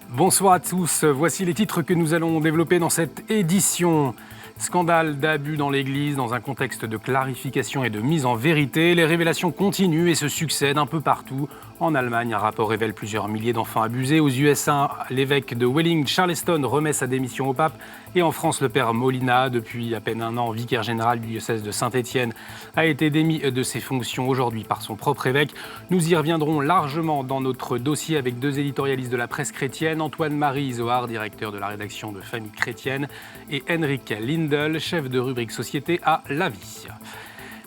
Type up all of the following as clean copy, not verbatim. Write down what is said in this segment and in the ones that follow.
Bonsoir à tous, voici les titres que nous allons développer dans cette édition. Scandale d'abus dans l'Église dans un contexte de clarification et de mise en vérité. Les révélations continuent et se succèdent un peu partout. En Allemagne, un rapport révèle plusieurs milliers d'enfants abusés. Aux USA, l'évêque de Welling, Charleston, remet sa démission au pape. Et en France, le père Molina, depuis à peine un an vicaire général du diocèse de Saint-Étienne, a été démis de ses fonctions aujourd'hui par son propre évêque. Nous y reviendrons largement dans notre dossier avec deux éditorialistes de la presse chrétienne, Antoine-Marie Isoard, directeur de la rédaction de Famille chrétienne, et Henrik Lindel, chef de rubrique Société à La Vie.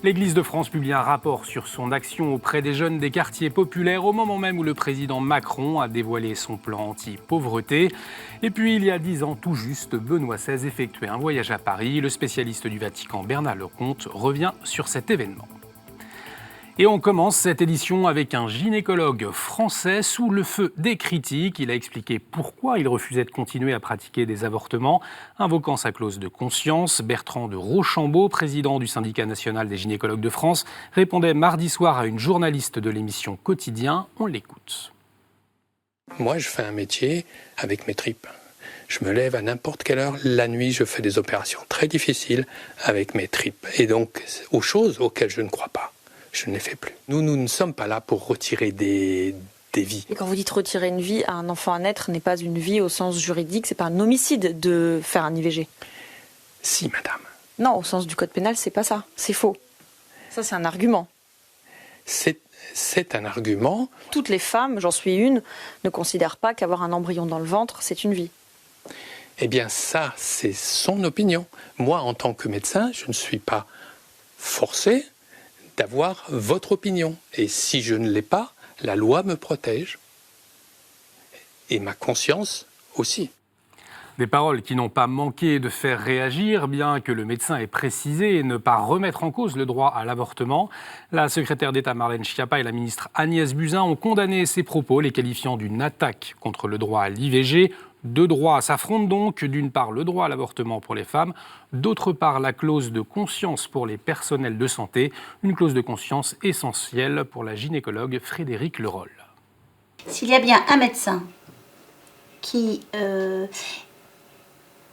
L'Église de France publie un rapport sur son action auprès des jeunes des quartiers populaires au moment même où le président Macron a dévoilé son plan anti-pauvreté. Et puis, il y a 10 ans tout juste, Benoît XVI effectuait un voyage à Paris. Le spécialiste du Vatican, Bernard Lecomte, revient sur cet événement. Et on commence cette édition avec un gynécologue français sous le feu des critiques. Il a expliqué pourquoi il refusait de continuer à pratiquer des avortements, invoquant sa clause de conscience. Bertrand de Rochambeau, président du syndicat national des gynécologues de France, répondait mardi soir à une journaliste de l'émission Quotidien. On l'écoute. Moi, je fais un métier avec mes tripes. Je me lève à n'importe quelle heure. La nuit, je fais des opérations très difficiles avec mes tripes. Et donc, aux choses auxquelles je ne crois pas, je ne les fais plus. Nous ne sommes pas là pour retirer des vies. Et quand vous dites retirer une vie à un enfant à naître, n'est pas une vie au sens juridique, c'est pas un homicide de faire un IVG. Si, madame. Non, au sens du code pénal, c'est pas ça. C'est faux. Ça, c'est un argument. C'est un argument. Toutes les femmes, j'en suis une, ne considèrent pas qu'avoir un embryon dans le ventre, c'est une vie. Eh bien, ça, c'est son opinion. Moi, en tant que médecin, je ne suis pas forcé d'avoir votre opinion. Et si je ne l'ai pas, la loi me protège. Et ma conscience aussi. Des paroles qui n'ont pas manqué de faire réagir, bien que le médecin ait précisé ne pas remettre en cause le droit à l'avortement. La secrétaire d'État Marlène Schiappa et la ministre Agnès Buzyn ont condamné ces propos, les qualifiant d'une attaque contre le droit à l'IVG. Deux droits s'affrontent donc, d'une part le droit à l'avortement pour les femmes, d'autre part la clause de conscience pour les personnels de santé, une clause de conscience essentielle pour la gynécologue Frédérique Leroll. S'il y a bien un médecin qui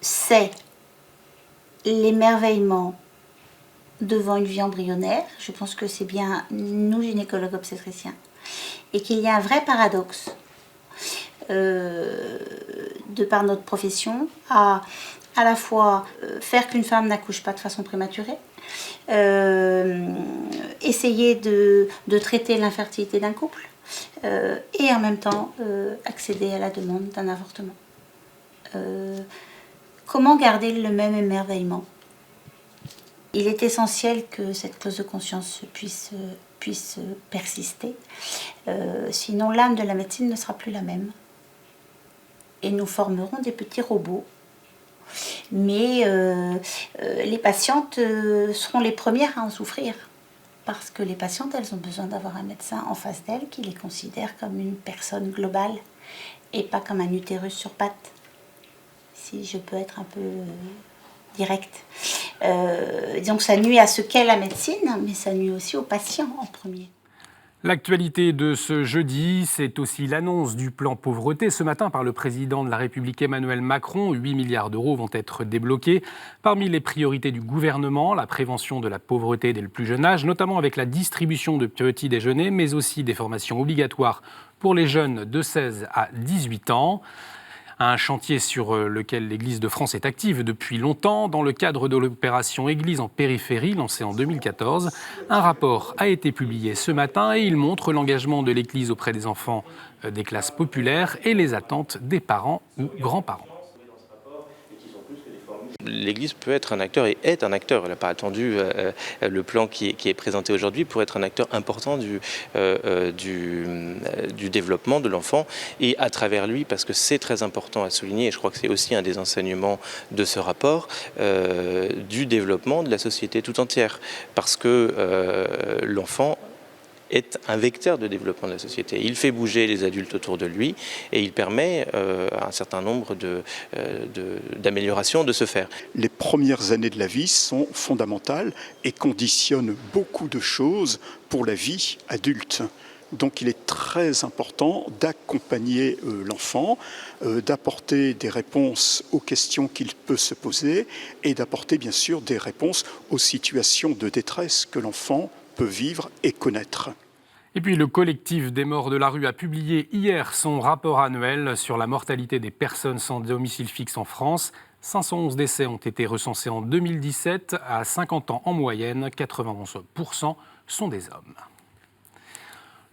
sait l'émerveillement devant une vie embryonnaire, je pense que c'est bien nous gynécologues obstétriciens, et qu'il y a un vrai paradoxe de par notre profession, à la fois faire qu'une femme n'accouche pas de façon prématurée, essayer de traiter l'infertilité d'un couple, et en même temps accéder à la demande d'un avortement. Comment garder le même émerveillement ? Il est essentiel que cette clause de conscience puisse persister, sinon l'âme de la médecine ne sera plus la même. Et nous formerons des petits robots. Mais les patientes seront les premières à en souffrir. Parce que les patientes, elles ont besoin d'avoir un médecin en face d'elles qui les considère comme une personne globale et pas comme un utérus sur pattes. Si je peux être un peu directe. Donc ça nuit à ce qu'est la médecine, mais ça nuit aussi aux patients en premier. L'actualité de ce jeudi, c'est aussi l'annonce du plan pauvreté. Ce matin, par le président de la République Emmanuel Macron, 8 milliards d'euros vont être débloqués. Parmi les priorités du gouvernement, la prévention de la pauvreté dès le plus jeune âge, notamment avec la distribution de petits déjeuners, mais aussi des formations obligatoires pour les jeunes de 16 à 18 ans. Un chantier sur lequel l'Église de France est active depuis longtemps. Dans le cadre de l'opération Église en périphérie, lancée en 2014, un rapport a été publié ce matin et il montre l'engagement de l'Église auprès des enfants des classes populaires et les attentes des parents ou grands-parents. L'Église peut être un acteur et est un acteur. Elle n'a pas attendu le plan qui est présenté aujourd'hui pour être un acteur important du développement de l'enfant et à travers lui, parce que c'est très important à souligner, et je crois que c'est aussi un des enseignements de ce rapport, du développement de la société tout entière. Parce que l'enfant est un vecteur de développement de la société. Il fait bouger les adultes autour de lui et il permet à un certain nombre d'améliorations de se faire. Les premières années de la vie sont fondamentales et conditionnent beaucoup de choses pour la vie adulte. Donc il est très important d'accompagner l'enfant, d'apporter des réponses aux questions qu'il peut se poser et d'apporter bien sûr des réponses aux situations de détresse que l'enfant peut vivre et connaître. Et puis le collectif des morts de la rue a publié hier son rapport annuel sur la mortalité des personnes sans domicile fixe en France. 511 décès ont été recensés en 2017. À 50 ans en moyenne, 91% sont des hommes.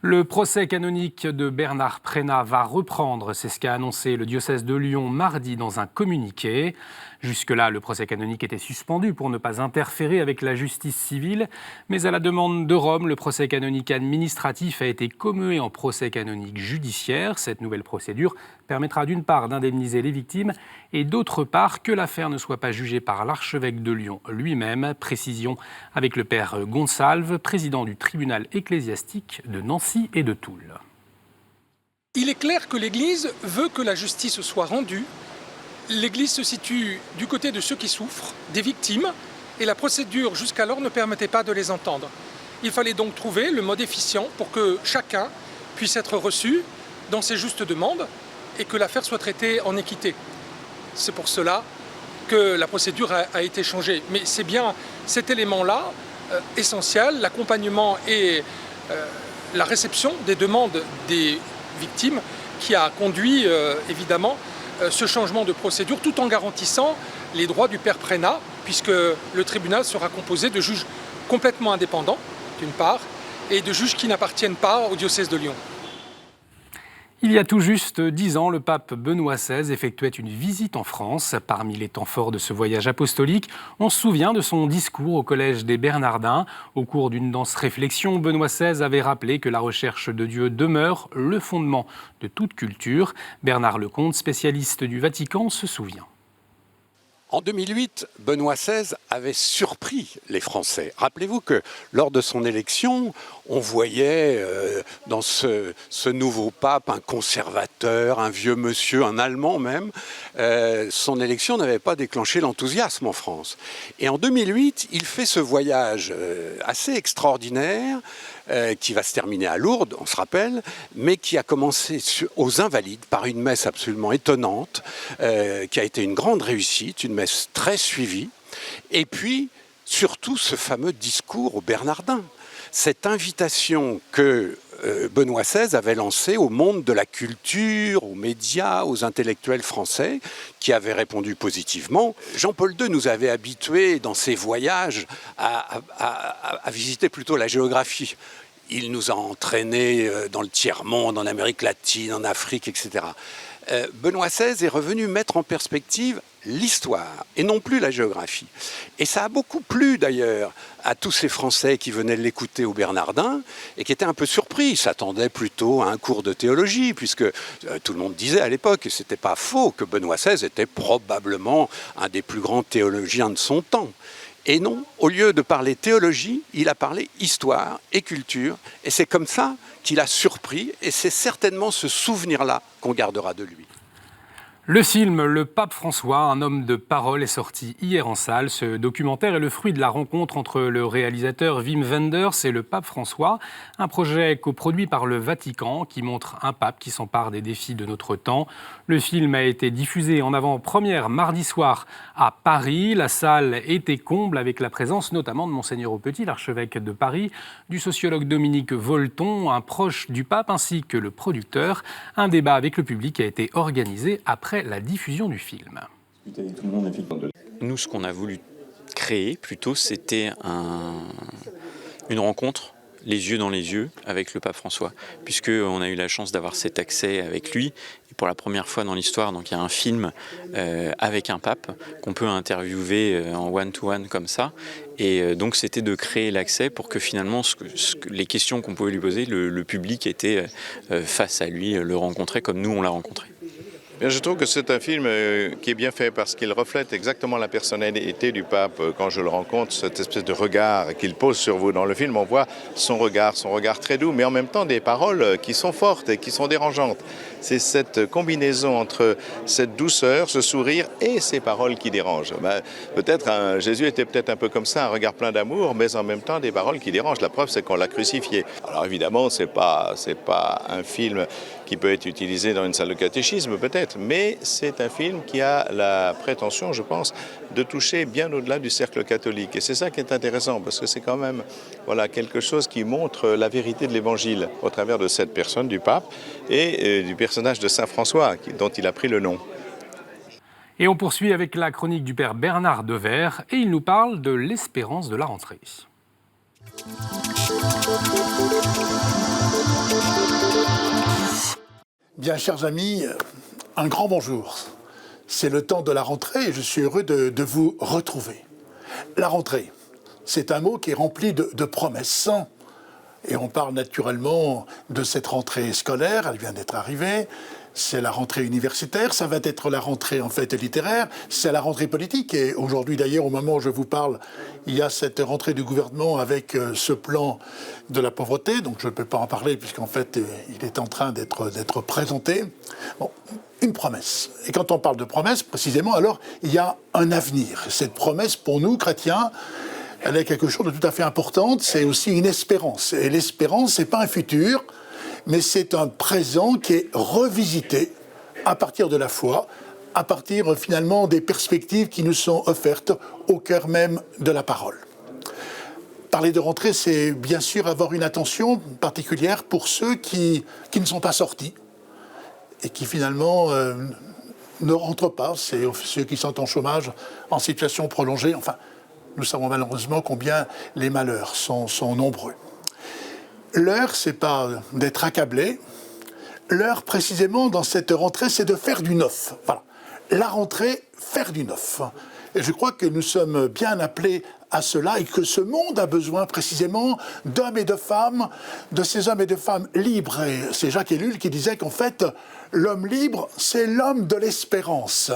Le procès canonique de Bernard Prénat va reprendre, c'est ce qu'a annoncé le diocèse de Lyon mardi dans un communiqué. Jusque-là, le procès canonique était suspendu pour ne pas interférer avec la justice civile, mais à la demande de Rome, le procès canonique administratif a été commué en procès canonique judiciaire. Cette nouvelle procédure permettra d'une part d'indemniser les victimes et d'autre part que l'affaire ne soit pas jugée par l'archevêque de Lyon lui-même. Précision avec le père Gonsalve, président du tribunal ecclésiastique de Nancy et de Toul. Il est clair que l'Église veut que la justice soit rendue. L'Église se situe du côté de ceux qui souffrent, des victimes, et la procédure jusqu'alors ne permettait pas de les entendre. Il fallait donc trouver le mode efficient pour que chacun puisse être reçu dans ses justes demandes et que l'affaire soit traitée en équité. C'est pour cela que la procédure a été changée. Mais c'est bien cet élément-là, essentiel, l'accompagnement et la réception des demandes des victimes qui a conduit évidemment ce changement de procédure tout en garantissant les droits du père Prénat, puisque le tribunal sera composé de juges complètement indépendants, d'une part, et de juges qui n'appartiennent pas au diocèse de Lyon. Il y a tout juste 10 ans, le pape Benoît XVI effectuait une visite en France. Parmi les temps forts de ce voyage apostolique, on se souvient de son discours au Collège des Bernardins. Au cours d'une dense réflexion, Benoît XVI avait rappelé que la recherche de Dieu demeure le fondement de toute culture. Bernard Lecomte, spécialiste du Vatican, se souvient. En 2008, Benoît XVI avait surpris les Français. Rappelez-vous que lors de son élection, on voyait dans ce nouveau pape un conservateur, un vieux monsieur, un Allemand même. Son élection n'avait pas déclenché l'enthousiasme en France. Et en 2008, il fait ce voyage assez extraordinaire qui va se terminer à Lourdes, on se rappelle, mais qui a commencé aux Invalides par une messe absolument étonnante, qui a été une grande réussite, une messe très suivie, et puis surtout ce fameux discours aux Bernardins, cette invitation que Benoît XVI avait lancée au monde de la culture, aux médias, aux intellectuels français, qui avaient répondu positivement. Jean-Paul II nous avait habitués dans ses voyages à visiter plutôt la géographie. Il nous a entraînés dans le tiers-monde, en Amérique latine, en Afrique, etc. Benoît XVI est revenu mettre en perspective l'histoire et non plus la géographie. Et ça a beaucoup plu d'ailleurs à tous ces Français qui venaient l'écouter au Bernardin et qui étaient un peu surpris. Ils s'attendaient plutôt à un cours de théologie puisque tout le monde disait à l'époque, et c'était pas faux, que Benoît XVI était probablement un des plus grands théologiens de son temps. Et non, au lieu de parler théologie, il a parlé histoire et culture. Et c'est comme ça qu'il a surpris. Et c'est certainement ce souvenir-là qu'on gardera de lui. Le film Le Pape François, un homme de parole, est sorti hier en salle. Ce documentaire est le fruit de la rencontre entre le réalisateur Wim Wenders et le Pape François, un projet coproduit par le Vatican qui montre un pape qui s'empare des défis de notre temps. Le film a été diffusé en avant-première mardi soir à Paris. La salle était comble avec la présence notamment de Monseigneur Aupetit, l'archevêque de Paris, du sociologue Dominique Volton, un proche du pape, ainsi que le producteur. Un débat avec le public a été organisé après la diffusion du film. Nous, ce qu'on a voulu créer, plutôt, c'était une rencontre, les yeux dans les yeux, avec le pape François, puisqu'on a eu la chance d'avoir cet accès avec lui. Et pour la première fois dans l'histoire, donc il y a un film avec un pape qu'on peut interviewer en one-to-one comme ça. Et donc c'était de créer l'accès pour que finalement les questions qu'on pouvait lui poser, le public était face à lui, le rencontrait comme nous on l'a rencontré. Bien, je trouve que c'est un film qui est bien fait parce qu'il reflète exactement la personnalité du pape. Quand je le rencontre, cette espèce de regard qu'il pose sur vous dans le film, on voit son regard très doux, mais en même temps des paroles qui sont fortes et qui sont dérangeantes. C'est cette combinaison entre cette douceur, ce sourire et ces paroles qui dérangent. Peut-être Jésus était peut-être un peu comme ça, un regard plein d'amour, mais en même temps des paroles qui dérangent. La preuve, c'est qu'on l'a crucifié. Alors évidemment, c'est pas un film qui peut être utilisé dans une salle de catéchisme peut-être, mais c'est un film qui a la prétention, je pense, de toucher bien au-delà du cercle catholique. Et c'est ça qui est intéressant, parce que c'est quand même quelque chose qui montre la vérité de l'Évangile au travers de cette personne, du pape, et du personnage de Saint François, dont il a pris le nom. Et on poursuit avec la chronique du père Bernard Devers, et il nous parle de l'espérance de la rentrée. Bien, chers amis, un grand bonjour. C'est le temps de la rentrée et je suis heureux de vous retrouver. La rentrée, c'est un mot qui est rempli de promesses. Et on parle naturellement de cette rentrée scolaire, elle vient d'être arrivée. C'est la rentrée universitaire, ça va être la rentrée en fait littéraire, c'est la rentrée politique. Et aujourd'hui d'ailleurs, au moment où je vous parle, il y a cette rentrée du gouvernement avec ce plan de la pauvreté. Donc je ne peux pas en parler puisqu'en fait il est en train d'être présenté. Bon, une promesse. Et quand on parle de promesse, précisément, alors il y a un avenir. Cette promesse pour nous chrétiens, elle est quelque chose de tout à fait important. C'est aussi une espérance. Et l'espérance, c'est pas un futur, mais c'est un présent qui est revisité à partir de la foi, à partir finalement des perspectives qui nous sont offertes au cœur même de la parole. Parler de rentrée, c'est bien sûr avoir une attention particulière pour ceux qui ne sont pas sortis et qui finalement ne rentrent pas. C'est ceux qui sont en chômage, en situation prolongée. Enfin, nous savons malheureusement combien les malheurs sont nombreux. L'heure, c'est pas d'être accablé. L'heure, précisément, dans cette rentrée, c'est de faire du neuf. Voilà. La rentrée, faire du neuf. Et je crois que nous sommes bien appelés à cela et que ce monde a besoin précisément d'hommes et de femmes, de ces hommes et de femmes libres. Et c'est Jacques Ellul qui disait qu'en fait, l'homme libre, c'est l'homme de l'espérance.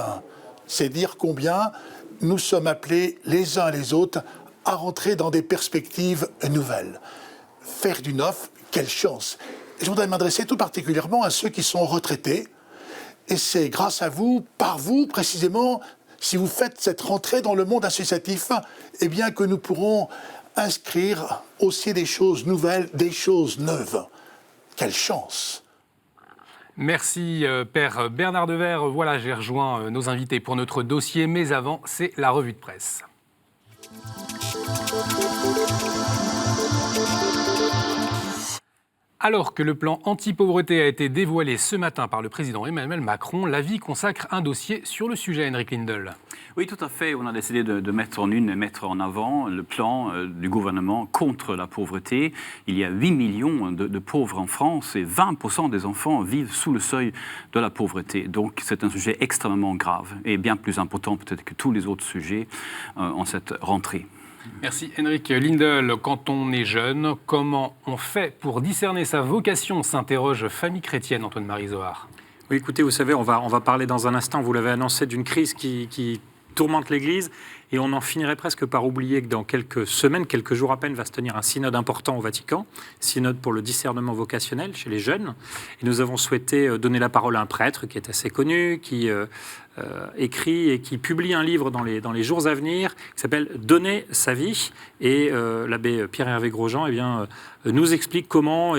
C'est dire combien nous sommes appelés les uns et les autres à rentrer dans des perspectives nouvelles. Faire du neuf, quelle chance! Et je voudrais m'adresser tout particulièrement à ceux qui sont retraités. Et c'est grâce à vous, par vous précisément, si vous faites cette rentrée dans le monde associatif, eh bien que nous pourrons inscrire aussi des choses nouvelles, des choses neuves. Quelle chance! Merci Père Bernard Devers. Voilà, j'ai rejoint nos invités pour notre dossier, mais avant, c'est la revue de presse. Alors que le plan anti-pauvreté a été dévoilé ce matin par le président Emmanuel Macron, La Vie consacre un dossier sur le sujet, Henrik Lindel. Oui, tout à fait. On a décidé de mettre en avant le plan du gouvernement contre la pauvreté. Il y a 8 millions de pauvres en France et 20% des enfants vivent sous le seuil de la pauvreté. Donc c'est un sujet extrêmement grave et bien plus important peut-être que tous les autres sujets en cette rentrée. Merci Henrik Lindel. Quand on est jeune, comment on fait pour discerner sa vocation, s'interroge Famille Chrétienne, Antoine-Marie Zohar. Oui, écoutez, vous savez, on va parler dans un instant, vous l'avez annoncé, d'une crise qui tourmente l'Église et on en finirait presque par oublier que dans quelques semaines, quelques jours à peine, va se tenir un synode important au Vatican, synode pour le discernement vocationnel chez les jeunes. Et nous avons souhaité donner la parole à un prêtre qui est assez connu, qui écrit et qui publie un livre dans les jours à venir qui s'appelle « Donner sa vie ». Et l'abbé Pierre-Hervé Grosjean nous explique comment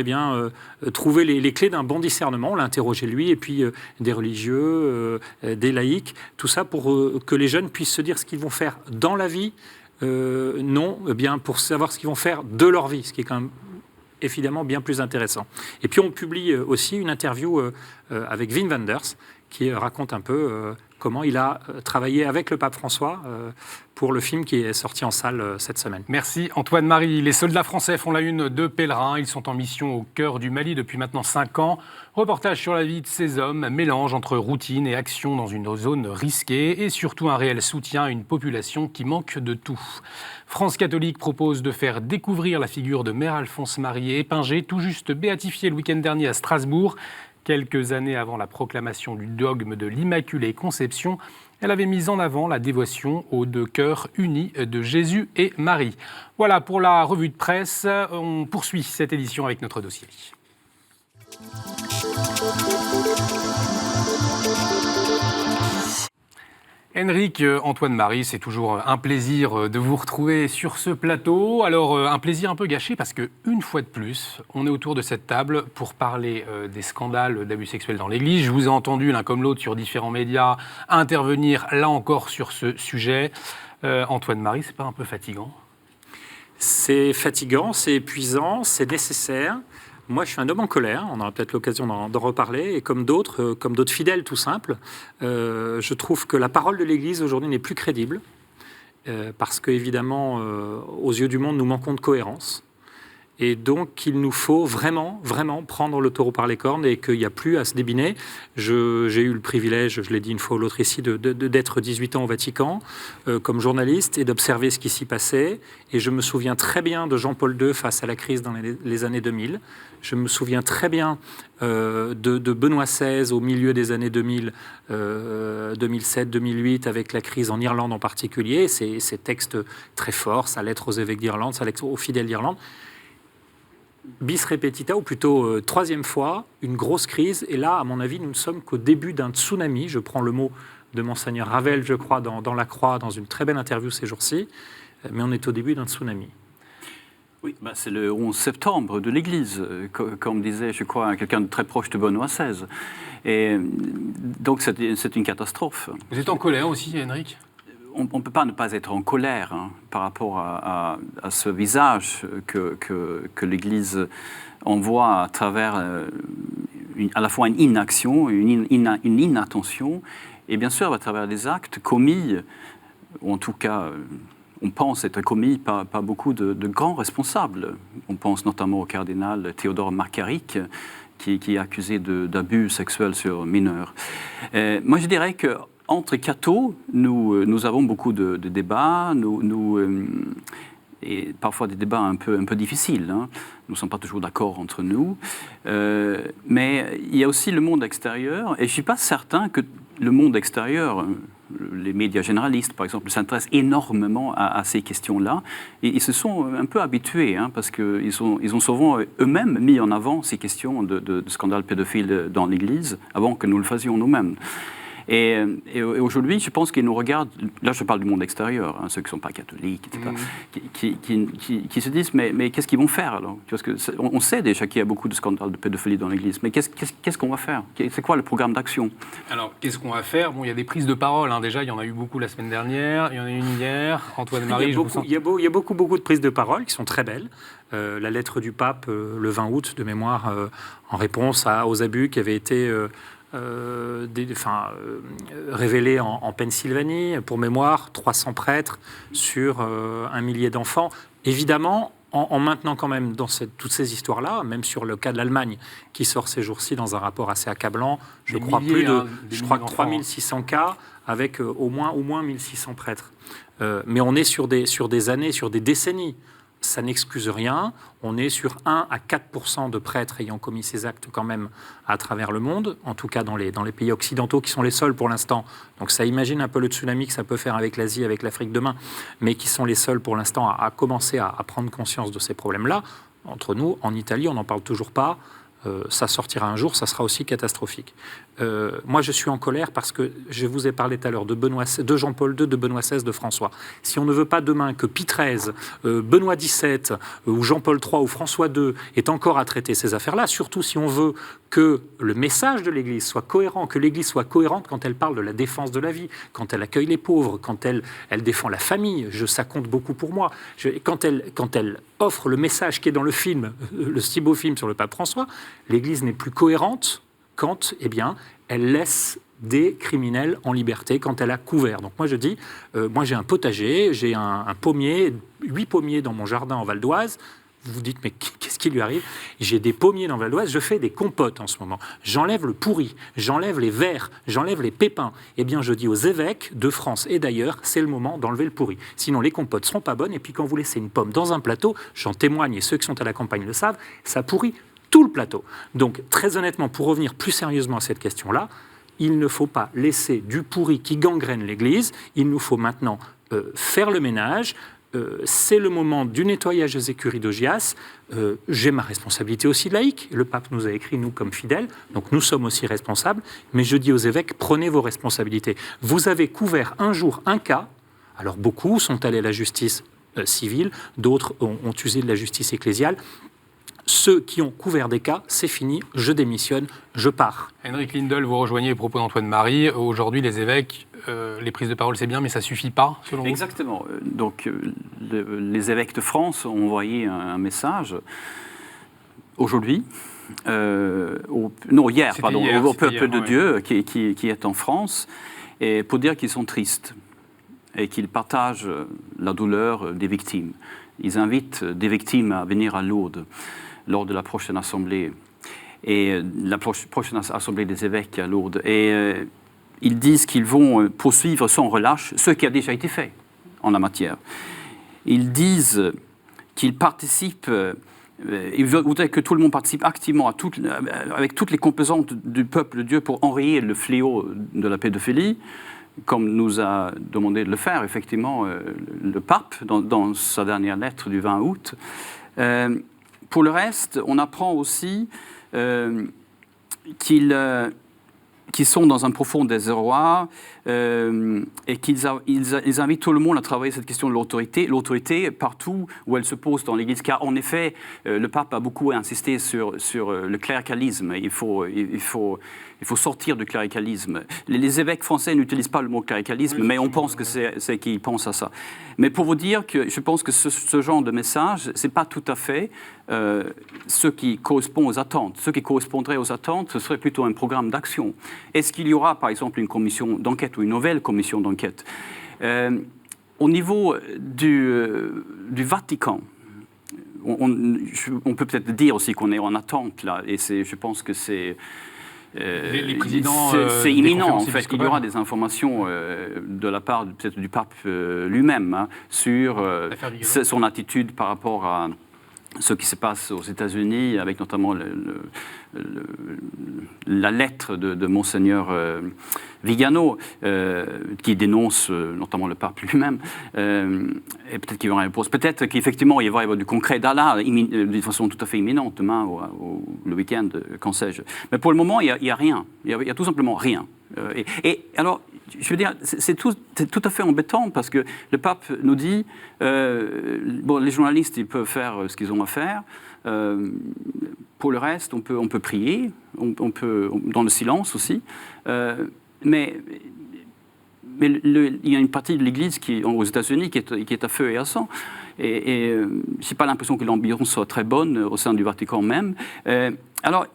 trouver les clés d'un bon discernement. On l'a interrogé lui et puis des religieux, des laïcs, tout ça pour que les jeunes puissent se dire ce qu'ils vont faire dans la vie, pour savoir ce qu'ils vont faire de leur vie, ce qui est quand même évidemment bien plus intéressant. Et puis on publie aussi une interview avec Wim Wenders qui raconte un peu comment il a travaillé avec le pape François pour le film qui est sorti en salle cette semaine. Merci Antoine-Marie. Les soldats français font la une de pèlerins. Ils sont en mission au cœur du Mali depuis maintenant 5 ans. Reportage sur la vie de ces hommes, mélange entre routine et action dans une zone risquée et surtout un réel soutien à une population qui manque de tout. France catholique propose de faire découvrir la figure de Mère Alphonse Marie Épingé, tout juste béatifiée le week-end dernier à Strasbourg. Quelques années avant la proclamation du dogme de l'Immaculée Conception, elle avait mis en avant la dévotion aux deux cœurs unis de Jésus et Marie. Voilà pour la revue de presse. On poursuit cette édition avec notre dossier. Henrik, Antoine-Marie, c'est toujours un plaisir de vous retrouver sur ce plateau. Alors, un plaisir un peu gâché parce qu'une fois de plus, on est autour de cette table pour parler des scandales d'abus sexuels dans l'Église. Je vous ai entendu l'un comme l'autre sur différents médias intervenir là encore sur ce sujet. Antoine-Marie, c'est pas un peu fatigant ? C'est fatigant, c'est épuisant, c'est nécessaire. Moi, je suis un homme en colère, on aura peut-être l'occasion d'en reparler, et comme d'autres fidèles tout simples, je trouve que la parole de l'Église aujourd'hui n'est plus crédible, parce qu'évidemment, aux yeux du monde, nous manquons de cohérence. Et donc, il nous faut vraiment, vraiment prendre le taureau par les cornes et qu'il n'y a plus à se débiner. J'ai eu le privilège, je l'ai dit une fois ou l'autre ici, d'être 18 ans au Vatican comme journaliste et d'observer ce qui s'y passait. Et je me souviens très bien de Jean-Paul II face à la crise dans les années 2000. Je me souviens très bien de Benoît XVI au milieu des années 2000, 2007, 2008, avec la crise en Irlande en particulier. Ces textes très forts, sa lettre aux évêques d'Irlande, sa lettre aux fidèles d'Irlande. Bis repetita, ou plutôt troisième fois, une grosse crise. Et là, à mon avis, nous ne sommes qu'au début d'un tsunami. Je prends le mot de Monseigneur Ravel, je crois, dans La Croix, dans une très belle interview ces jours-ci. Mais on est au début d'un tsunami. Oui, c'est le 11 septembre de l'Église, comme disait, je crois, quelqu'un de très proche de Benoît XVI. Et donc, c'est une catastrophe. Vous êtes en colère aussi, Henrik ? On ne peut pas ne pas être en colère par rapport à ce visage que l'Église envoie à travers à la fois une inaction, une inattention, et bien sûr à travers des actes commis, ou en tout cas on pense être commis par beaucoup de grands responsables. On pense notamment au cardinal Théodore McCarrick, qui est accusé d'abus sexuels sur mineurs. Moi je dirais que entre cathos, nous avons beaucoup de débats, et parfois des débats un peu difficiles. Nous ne sommes pas toujours d'accord entre nous. Mais il y a aussi le monde extérieur, et je ne suis pas certain que le monde extérieur, les médias généralistes par exemple, s'intéressent énormément à ces questions-là. Et ils se sont un peu habitués, parce qu'ils ont souvent eux-mêmes mis en avant ces questions de scandales pédophiles dans l'Église, avant que nous le faisions nous-mêmes. Et aujourd'hui, je pense qu'ils nous regardent, là je parle du monde extérieur, ceux qui ne sont pas catholiques, etc., qui se disent mais qu'est-ce qu'ils vont faire alors ? Parce que on sait déjà qu'il y a beaucoup de scandales de pédophilie dans l'Église, mais qu'est-ce qu'on va faire ? C'est quoi le programme d'action ? Alors, qu'est-ce qu'on va faire ? Bon, il y a des prises de parole, déjà, il y en a eu beaucoup la semaine dernière, il y en a une hier, Antoine-Marie, il y a beaucoup de prises de parole qui sont très belles. La lettre du pape, le 20 août, de mémoire, en réponse aux abus qui avaient été... révélé en Pennsylvanie, pour mémoire, 300 prêtres sur 1 millier d'enfants. Évidemment, en maintenant quand même dans toutes ces histoires-là, même sur le cas de l'Allemagne, qui sort ces jours-ci dans un rapport assez accablant, je crois que 3600 cas, avec au moins 1600 prêtres. Mais on est sur des années, sur des décennies. Ça n'excuse rien. On est sur 1 à 4% de prêtres ayant commis ces actes quand même à travers le monde, en tout cas dans les pays occidentaux qui sont les seuls pour l'instant. Donc ça imagine un peu le tsunami que ça peut faire avec l'Asie, avec l'Afrique demain, mais qui sont les seuls pour l'instant à commencer à prendre conscience de ces problèmes-là. Entre nous, en Italie, on n'en parle toujours pas. Ça sortira un jour, ça sera aussi catastrophique. Moi, je suis en colère parce que je vous ai parlé tout à l'heure de Jean-Paul II, de Benoît XVI, de François. Si on ne veut pas demain que Pie XIII, Benoît XVII, ou Jean-Paul III, ou François II aient encore à traiter ces affaires-là, surtout si on veut que le message de l'Église soit cohérent, que l'Église soit cohérente quand elle parle de la défense de la vie, quand elle accueille les pauvres, quand elle défend la famille, ça compte beaucoup pour moi. Quand elle offre le message qui est dans le film, le si beau film sur le pape François, l'Église n'est plus cohérente quand, elle laisse des criminels en liberté, quand elle a couvert. Donc moi je dis, moi j'ai un potager, j'ai un pommier, 8 pommiers dans mon jardin en Val d'Oise. Vous vous dites, mais qu'est-ce qui lui arrive ? J'ai des pommiers dans Val d'Oise, je fais des compotes en ce moment. J'enlève le pourri, j'enlève les vers, j'enlève les pépins. Eh bien, je dis aux évêques de France et d'ailleurs, c'est le moment d'enlever le pourri. Sinon, les compotes ne seront pas bonnes. Et puis, quand vous laissez une pomme dans un plateau, j'en témoigne, et ceux qui sont à la campagne le savent, ça pourrit tout le plateau. Donc, très honnêtement, pour revenir plus sérieusement à cette question-là, il ne faut pas laisser du pourri qui gangrène l'Église. Il nous faut maintenant faire le ménage. C'est le moment du nettoyage des écuries d'Augias. J'ai ma responsabilité aussi de laïque. Le pape nous a écrit, nous, comme fidèles. Donc, nous sommes aussi responsables. Mais je dis aux évêques, prenez vos responsabilités. Vous avez couvert un jour un cas. Alors, beaucoup sont allés à la justice civile. D'autres ont usé de la justice ecclésiale. Ceux qui ont couvert des cas, c'est fini, je démissionne, je pars. Henrik Lindel, vous rejoignez les propos d'Antoine Marie. Aujourd'hui, les évêques, les prises de parole, c'est bien, mais ça ne suffit pas, selon vous ? Exactement. Donc, les évêques de France ont envoyé un message aujourd'hui, hier, au peuple de Dieu qui est en France, et pour dire qu'ils sont tristes et qu'ils partagent la douleur des victimes. Ils invitent des victimes à venir à Lourdes lors de la prochaine assemblée, et la prochaine assemblée des évêques à Lourdes. Et ils disent qu'ils vont poursuivre sans relâche ce qui a déjà été fait en la matière. Ils disent qu'ils participent, ils voudraient que tout le monde participe activement avec toutes les composantes du peuple de Dieu pour enrayer le fléau de la pédophilie, comme nous a demandé de le faire, effectivement, le pape dans sa dernière lettre du 20 août. Pour le reste, on apprend aussi qu'ils sont dans un profond désarroi et qu'ils invitent tout le monde à travailler cette question de l'autorité. L'autorité, partout où elle se pose dans l'Église, car en effet, le pape a beaucoup insisté sur le cléricalisme. Il faut sortir du cléricalisme. Les évêques français n'utilisent pas le mot cléricalisme, mais on pense que c'est qu'ils pensent à ça. Mais pour vous dire que je pense que ce genre de message, ce n'est pas tout à fait ce qui correspond aux attentes. Ce qui correspondrait aux attentes, ce serait plutôt un programme d'action. Est-ce qu'il y aura, par exemple, une commission d'enquête ou une nouvelle commission d'enquête ? Au niveau du Vatican, on peut peut-être dire aussi qu'on est en attente là, et je pense que c'est c'est imminent en fait qu'il y aura des informations de la part peut-être du pape lui-même sur son attitude par rapport à ce qui se passe aux États-Unis, avec notamment la lettre de Monseigneur Vigano, qui dénonce notamment le pape lui-même, et peut-être qu'il y aura une réponse. Peut-être qu'effectivement, il va y avoir du concret d'Allah de façon tout à fait imminente, demain ou le week-end, qu'en sais-je. Mais pour le moment, il n'y a rien. Il n'y a tout simplement rien. Et alors, je veux dire, c'est tout à fait embêtant parce que le pape nous dit les journalistes, ils peuvent faire ce qu'ils ont à faire. Pour le reste, on peut prier, on peut dans le silence aussi. Mais il y a une partie de l'Église aux États-Unis qui est à feu et à sang. Et je n'ai pas l'impression que l'ambiance soit très bonne au sein du Vatican même. Alors,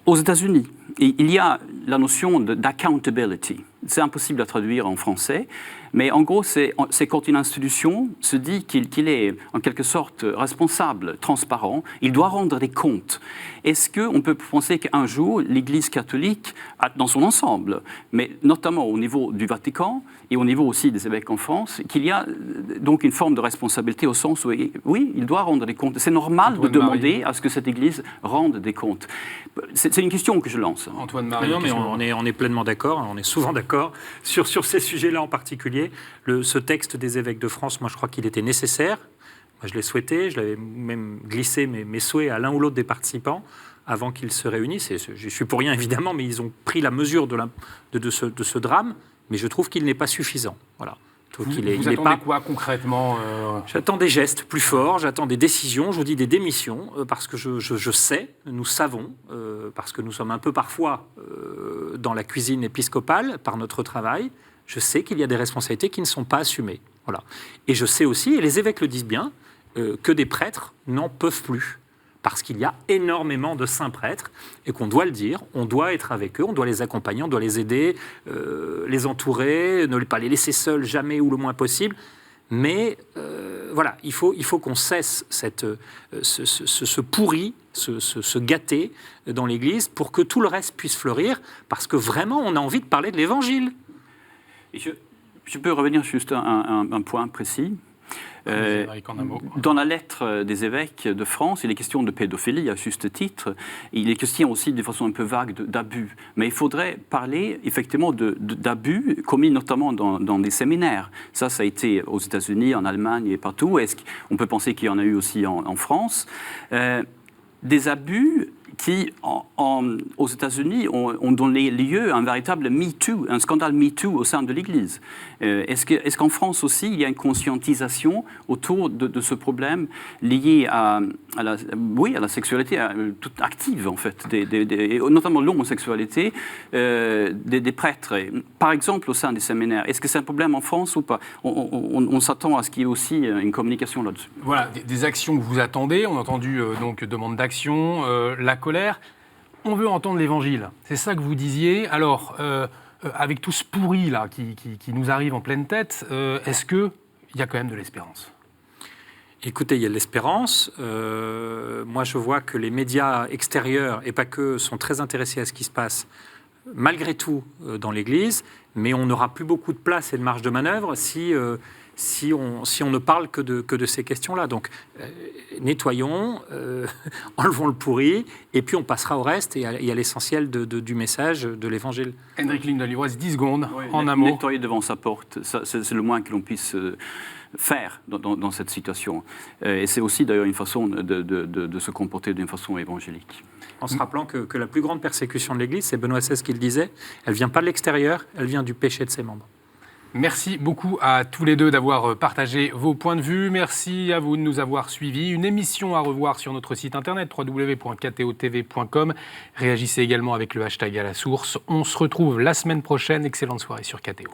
aux États-Unis, il y a la notion d'accountability. C'est impossible à traduire en français, mais en gros, c'est quand une institution se dit qu'il est en quelque sorte responsable, transparent, il doit rendre des comptes. Est-ce qu'on peut penser qu'un jour, l'Église catholique, dans son ensemble, mais notamment au niveau du Vatican et au niveau aussi des évêques en France, qu'il y a donc une forme de responsabilité au sens où, oui, il doit rendre des comptes. C'est normal de demander à ce que cette Église rende des comptes. C'est une question que je lance. Antoine Marie. Non, mais on est pleinement d'accord, on est souvent d'accord sur ces sujets-là en particulier. Ce texte des évêques de France, moi je crois qu'il était nécessaire. Moi, je l'ai souhaité, je l'avais même glissé mes souhaits à l'un ou l'autre des participants avant qu'ils se réunissent. Et je suis pour rien évidemment, mais ils ont pris la mesure de ce drame. Mais je trouve qu'il n'est pas suffisant. Voilà. Vous attendez quoi concrètement J'attends des gestes plus forts, j'attends des décisions, je vous dis des démissions, parce que je sais, nous savons, parce que nous sommes un peu parfois dans la cuisine épiscopale par notre travail, je sais qu'il y a des responsabilités qui ne sont pas assumées. Voilà. Et je sais aussi, et les évêques le disent bien, que des prêtres n'en peuvent plus. Parce qu'il y a énormément de saints prêtres et qu'on doit le dire, on doit être avec eux, on doit les accompagner, on doit les aider, les entourer, ne pas les laisser seuls jamais ou le moins possible. Mais voilà, il faut qu'on cesse ce pourri, ce gâté dans l'Église pour que tout le reste puisse fleurir, parce que vraiment on a envie de parler de l'Évangile. Et je peux revenir juste à un point précis. Dans la lettre des évêques de France, il est question de pédophilie à juste titre. Il est question aussi de façon un peu vague d'abus. Mais il faudrait parler effectivement d'abus commis notamment dans des séminaires. Ça a été aux États-Unis, en Allemagne et partout. Est-ce qu'on peut penser qu'il y en a eu aussi en France? Des abus qui, aux États-Unis, ont donné lieu à un véritable MeToo, un scandale MeToo au sein de l'Église. Est-ce qu'en France aussi, il y a une conscientisation autour de ce problème lié à la sexualité toute active, en fait, notamment l'homosexualité des prêtres, par exemple au sein des séminaires? Est-ce que c'est un problème en France ou pas? On s'attend à ce qu'il y ait aussi une communication là-dessus. Voilà, des actions que vous attendez. On a entendu donc demande d'action, la colère. On veut entendre l'Évangile. C'est ça que vous disiez. Alors, avec tout ce pourri là qui nous arrive en pleine tête, est-ce qu'il y a quand même de l'espérance? Écoutez, il y a de l'espérance. Moi, je vois que les médias extérieurs, et pas que, sont très intéressés à ce qui se passe malgré tout dans l'Église, mais on n'aura plus beaucoup de place et de marge de manœuvre si on ne parle que de ces questions-là. Donc, nettoyons, enlevons le pourri, et puis on passera au reste et à l'essentiel du message de l'Évangile. Hendrik Lindahl, il vous reste 10 secondes, en un mot. Nettoyer devant sa porte, c'est le moins que l'on puisse faire dans cette situation. Et c'est aussi d'ailleurs une façon de se comporter d'une façon évangélique. En se rappelant que la plus grande persécution de l'Église, c'est Benoît XVI qui le disait, elle ne vient pas de l'extérieur, elle vient du péché de ses membres. Merci beaucoup à tous les deux d'avoir partagé vos points de vue. Merci à vous de nous avoir suivis. Une émission à revoir sur notre site internet www.ktotv.com. Réagissez également avec le hashtag à la source. On se retrouve la semaine prochaine. Excellente soirée sur KTO.